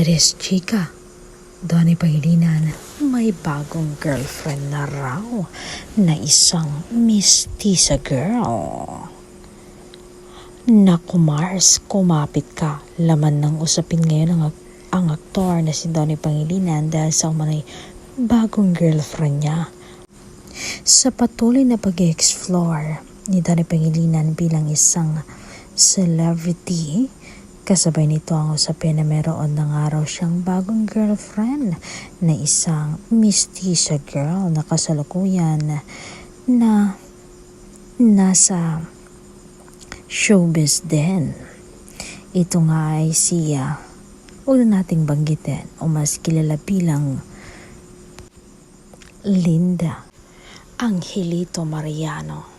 Eres chika, Donnie Pangilinan, may bagong girlfriend na raw na isang mistisa girl. Naku Mars, kumapit ka. Laman ng usapin ngayon ang aktor na si Donnie Pangilinan dahil sa umanay bagong girlfriend niya. Sa patuloy na pag-explore ni Donnie Pangilinan bilang isang celebrity, kasabay nito ang usapin na meron ng araw siyang bagong girlfriend na isang mistisa girl na kasalukuyan na nasa showbiz din. Ito nga ay siya, huwag na nating banggitin o mas kilala bilang Linda Angelito Mariano.